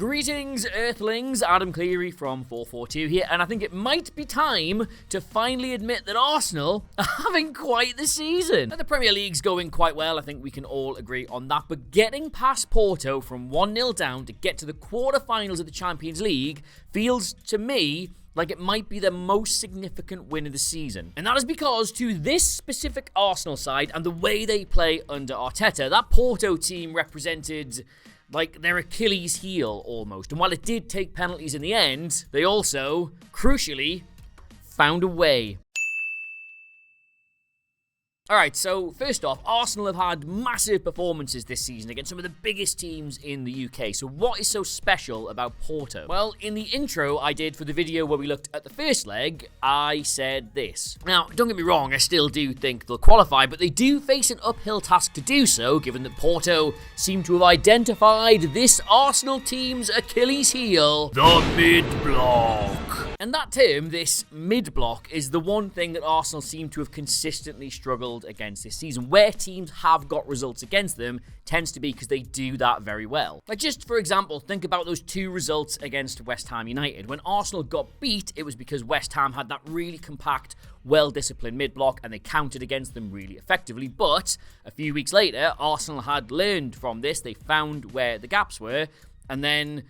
Greetings, Earthlings. Adam Clery from FourFourTwo here, and I think it might be time to finally admit that Arsenal are having quite the season. Now, the Premier League's going quite well, I think we can all agree on that, but getting past Porto from 1-0 down to get to the quarterfinals of the Champions League feels, to me, like it might be the most significant win of the season. And that is because to this specific Arsenal side and the way they play under Arteta, that Porto team represented like their Achilles heel almost. And while it did take penalties in the end, they also, crucially, found a way. Alright, so first off, Arsenal have had massive performances this season against some of the biggest teams in the UK. So what is so special about Porto? Well, in the intro I did for the video where we looked at the first leg, I said this. Now, don't get me wrong, I still do think they'll qualify, but they do face an uphill task to do so, given that Porto seem to have identified this Arsenal team's Achilles heel, the mid-block. And that term, this mid-block, is the one thing that Arsenal seem to have consistently struggled against this season. Where teams have got results against them tends to be because they do that very well. Like just for example, think about those two results against West Ham United. When Arsenal got beat, it was because West Ham had that really compact, well-disciplined mid-block and they countered against them really effectively. But a few weeks later, Arsenal had learned from this. They found where the gaps were, and then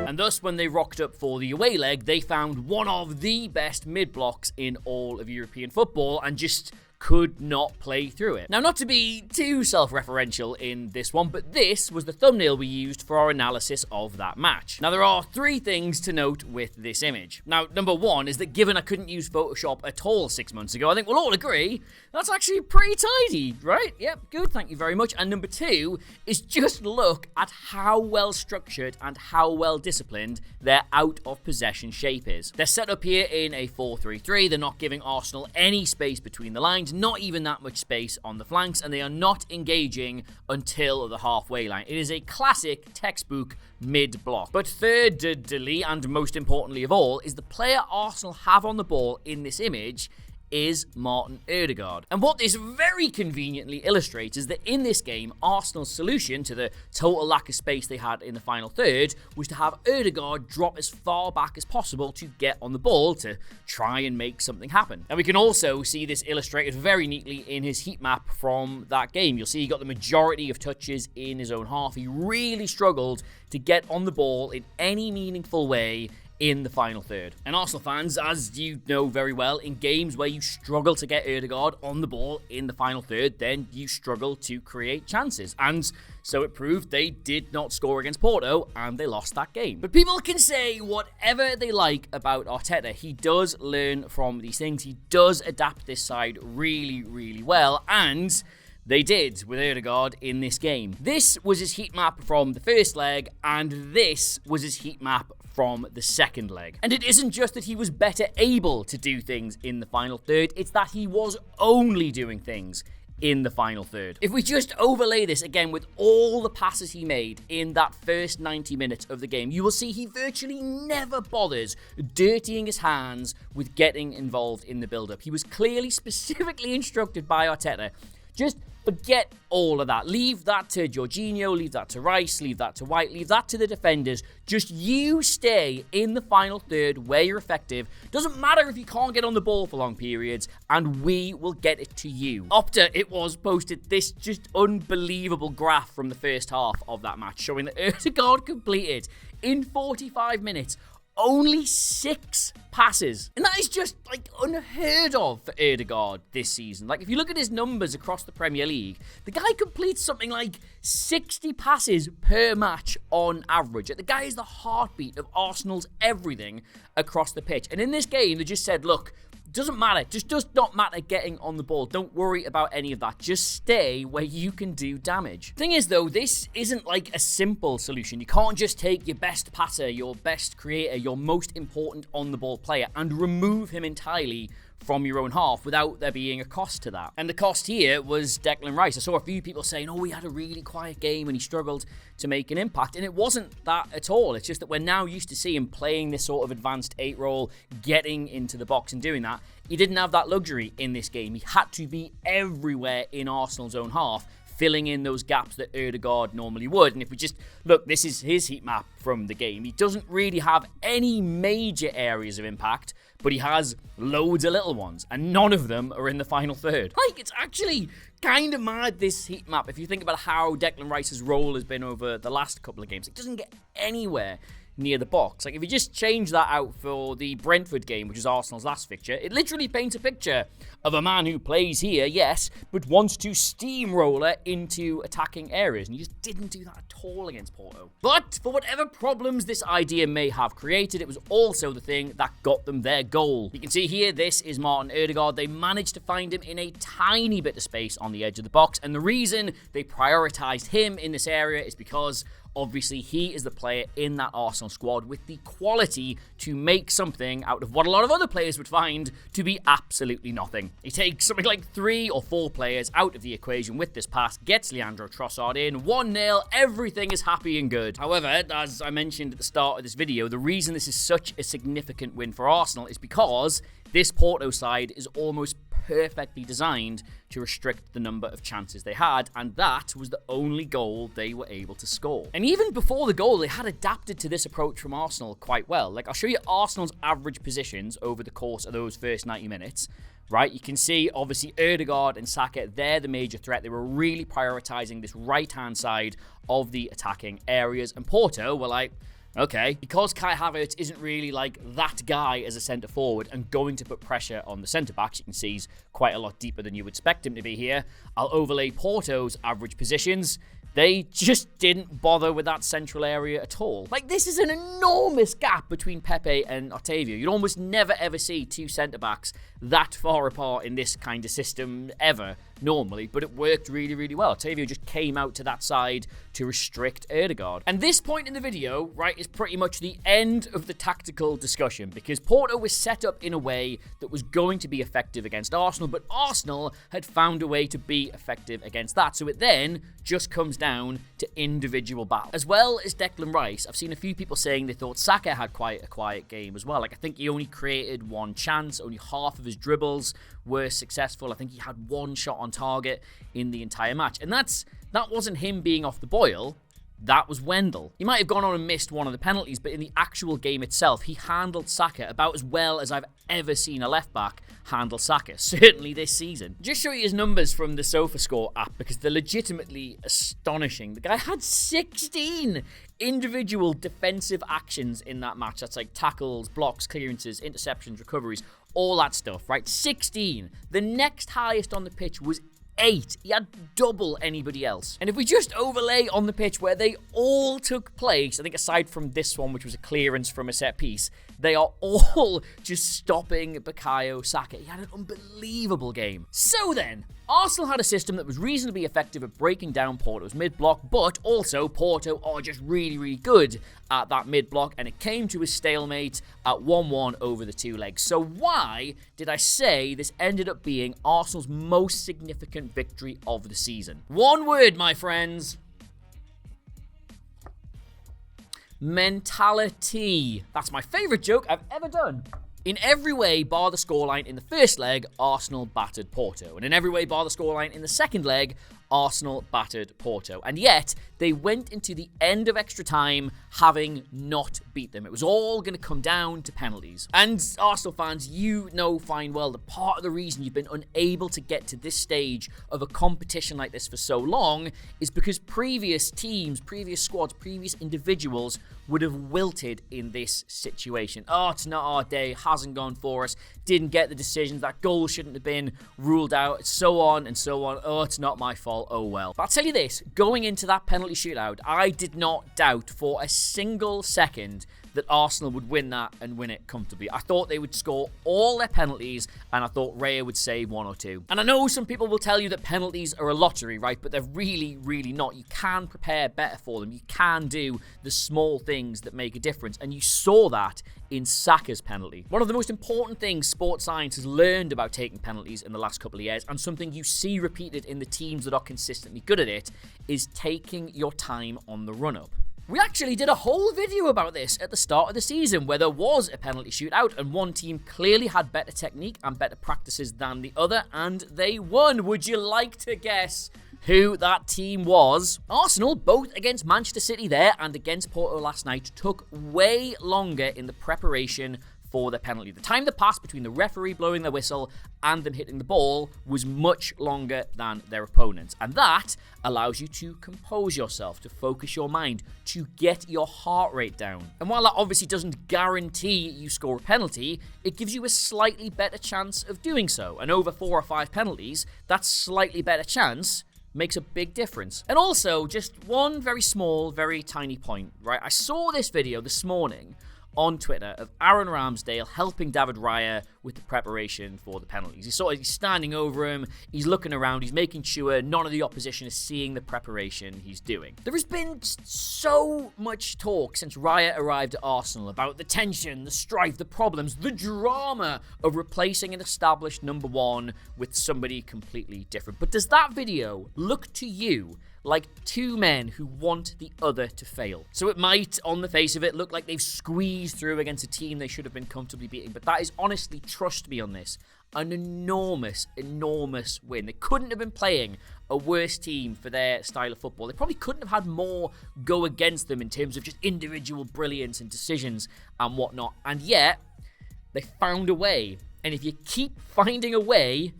And thus, when they rocked up for the away leg, they found one of the best mid-blocks in all of European football and just could not play through it. Now, not to be too self-referential in this one, but this was the thumbnail we used for our analysis of that match. Now, there are three things to note with this image. Now, number one is that given I couldn't use Photoshop at all 6 months ago, I think we'll all agree that's actually pretty tidy, right? Yep, good, thank you very much. And number two is just look at how well structured and how well disciplined their out-of-possession shape is. They're set up here in a 4-3-3. They're not giving Arsenal any space between the lines, not even that much space on the flanks, and they are not engaging until the halfway line. It is a classic textbook mid-block. But thirdly, and most importantly of all, is the player Arsenal have on the ball in this image is Martin Ødegaard. And what this very conveniently illustrates is that in this game, Arsenal's solution to the total lack of space they had in the final third was to have Ødegaard drop as far back as possible to get on the ball to try and make something happen. And we can also see this illustrated very neatly in his heat map from that game. You'll see he got the majority of touches in his own half. He really struggled to get on the ball in any meaningful way in the final third. And Arsenal fans, as you know very well, in games where you struggle to get Ødegaard on the ball in the final third, then you struggle to create chances. And so it proved they did not score against Porto, and they lost that game. But people can say whatever they like about Arteta. He does learn from these things. He does adapt this side really, really well, and they did with Ødegaard in this game. This was his heat map from the first leg, and this was his heat map from the second leg. And it isn't just that he was better able to do things in the final third, it's that he was only doing things in the final third. If we just overlay this again with all the passes he made in that first 90 minutes of the game, you will see he virtually never bothers dirtying his hands with getting involved in the build-up. He was clearly specifically instructed by Arteta, just forget all of that. Leave that to Jorginho, leave that to Rice, leave that to White, leave that to the defenders. Just you stay in the final third where you're effective. Doesn't matter if you can't get on the ball for long periods, and we will get it to you. Opta, it was, posted this just unbelievable graph from the first half of that match, showing that Ødegaard completed in 45 minutes only 6 passes. And that is just, like, unheard of for Ødegaard this season. Like, if you look at his numbers across the Premier League, the guy completes something like 60 passes per match on average. The guy is the heartbeat of Arsenal's everything across the pitch. And in this game, they just said, look, doesn't matter. Just does not matter getting on the ball. Don't worry about any of that. Just stay where you can do damage. Thing is, though, this isn't like a simple solution. You can't just take your best passer, your best creator, your most important on-the-ball player and remove him entirely from your own half without there being a cost to that. And the cost here was Declan Rice. I saw a few people saying, oh, he had a really quiet game and he struggled to make an impact. And it wasn't that at all. It's just that we're now used to seeing him playing this sort of advanced 8 role, getting into the box and doing that. He didn't have that luxury in this game. He had to be everywhere in Arsenal's own half, filling in those gaps that Ødegaard normally would. And if we just look, this is his heat map from the game. He doesn't really have any major areas of impact, but he has loads of little ones, and none of them are in the final third. Like, it's actually kind of mad, this heat map, if you think about how Declan Rice's role has been over the last couple of games. It doesn't get anywhere near the box. Like, if you just change that out for the Brentford game, which is Arsenal's last fixture, it literally paints a picture of a man who plays here, yes, but wants to steamroller into attacking areas, and he just didn't do that at all against Porto. But for whatever problems this idea may have created, it was also the thing that got them their goal. You can see here, this is Martin Ødegaard. They managed to find him in a tiny bit of space on the edge of the box, and the reason they prioritized him in this area is because obviously, he is the player in that Arsenal squad with the quality to make something out of what a lot of other players would find to be absolutely nothing. He takes something like 3 or 4 players out of the equation with this pass, gets Leandro Trossard in, 1-0, everything is happy and good. However, as I mentioned at the start of this video, the reason this is such a significant win for Arsenal is because this Porto side is almost perfectly designed to restrict the number of chances they had, and that was the only goal they were able to score. And even before the goal, they had adapted to this approach from Arsenal quite well. Like, I'll show you Arsenal's average positions over the course of those first 90 minutes. Right, you can see, obviously, Ødegaard and Saka, they're the major threat. They were really prioritizing this right-hand side of the attacking areas, and Porto were like, okay, because Kai Havertz isn't really like that guy as a centre forward and going to put pressure on the centre backs, you can see he's quite a lot deeper than you would expect him to be here. I'll overlay Porto's average positions. They just didn't bother with that central area at all. Like, this is an enormous gap between Pepe and Otavio. You'd almost never ever see 2 centre-backs that far apart in this kind of system ever, normally, but it worked really, really well. Otavio just came out to that side to restrict Ødegaard. And this point in the video, right, is pretty much the end of the tactical discussion, because Porto was set up in a way that was going to be effective against Arsenal, but Arsenal had found a way to be effective against that. So it then just comes down to individual battle. As well as Declan Rice, I've seen a few people saying they thought Saka had quite a quiet game as well. Like, I think he only created 1 chance, only half of his dribbles were successful. I think he had 1 shot on target in the entire match. And that wasn't him being off the boil. That was Wendell. He might have gone on and missed one of the penalties, but in the actual game itself, he handled Saka about as well as I've ever seen a left-back handle Saka, certainly this season. Just show you his numbers from the SofaScore app, because they're legitimately astonishing. The guy had 16 individual defensive actions in that match. That's like tackles, blocks, clearances, interceptions, recoveries, all that stuff, right? 16. The next highest on the pitch was 8. He had double anybody else. And if we just overlay on the pitch where they all took place, I think aside from this one, which was a clearance from a set piece, they are all just stopping Bukayo Saka. He had an unbelievable game. So then, Arsenal had a system that was reasonably effective at breaking down Porto's mid-block, but also Porto are just really, really good at that mid-block, and it came to a stalemate at 1-1 over the 2 legs. So why did I say this ended up being Arsenal's most significant victory of the season? One word, my friends. Mentality. That's my favourite joke I've ever done. In every way bar the scoreline in the first leg, Arsenal battered Porto. And in every way bar the scoreline in the second leg, Arsenal battered Porto. And yet, they went into the end of extra time having not beat them. It was all going to come down to penalties. And Arsenal fans, you know fine well that part of the reason you've been unable to get to this stage of a competition like this for so long is because previous teams, previous squads, previous individuals would have wilted in this situation. Oh, it's not our day, hasn't gone for us, didn't get the decisions, that goal shouldn't have been ruled out, so on and so on. Oh, it's not my fault, oh well. But I'll tell you this, going into that penalty shootout, I did not doubt for a single second that Arsenal would win that and win it comfortably. I thought they would score all their penalties, and I thought Raya would save 1 or 2. And I know some people will tell you that penalties are a lottery, right? But they're really, really not. You can prepare better for them. You can do the small things that make a difference, and you saw that in Saka's penalty. One of the most important things sports science has learned about taking penalties in the last couple of years, and something you see repeated in the teams that are consistently good at it, is taking your time on the run-up. We actually did a whole video about this at the start of the season where there was a penalty shootout and one team clearly had better technique and better practices than the other, and they won. Would you like to guess who that team was. Arsenal, both against Manchester City there and against Porto last night, took way longer in the preparation for the penalty. The time that passed between the referee blowing their whistle and them hitting the ball was much longer than their opponents. And that allows you to compose yourself, to focus your mind, to get your heart rate down. And while that obviously doesn't guarantee you score a penalty, it gives you a slightly better chance of doing so. And over 4 or 5 penalties, that slightly better chance makes a big difference. And also, just one very small, very tiny point, right? I saw this video this morning on Twitter of Aaron Ramsdale helping David Raya with the preparation for the penalties. He's standing over him, he's looking around, he's making sure none of the opposition is seeing the preparation he's doing. There has been so much talk since Raya arrived at Arsenal about the tension, the strife, the problems, the drama of replacing an established number one with somebody completely different. But does that video look to you like two men who want the other to fail? So it might, on the face of it, look like they've squeezed through against a team they should have been comfortably beating, but that is honestly, trust me on this, an enormous, enormous win. They couldn't have been playing a worse team for their style of football. They probably couldn't have had more go against them in terms of just individual brilliance and decisions and whatnot, and yet they found a way. And if you keep finding a way,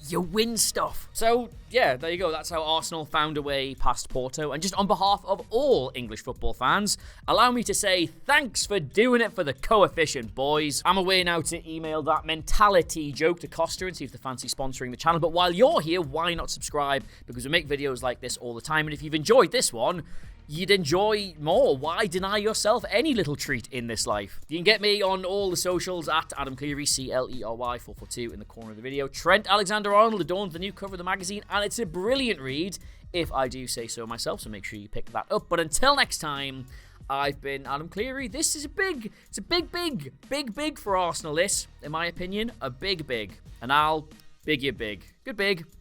you win stuff. So, yeah, there you go. That's how Arsenal found a way past Porto. And just on behalf of all English football fans, allow me to say thanks for doing it for the coefficient, boys. I'm away now to email that mentality joke to Costa and see if they fancy sponsoring the channel. But while you're here, why not subscribe? Because we make videos like this all the time. And if you've enjoyed this one, you'd enjoy more. Why deny yourself any little treat in this life? You can get me on all the socials at Adam Clery, Clery, FourFourTwo in the corner of the video. Trent Alexander-Arnold adorns the new cover of the magazine, and it's a brilliant read, if I do say so myself, so make sure you pick that up. But until next time, I've been Adam Clery. This is a big for Arsenal, this, in my opinion. A big. And I'll big you big. Good big.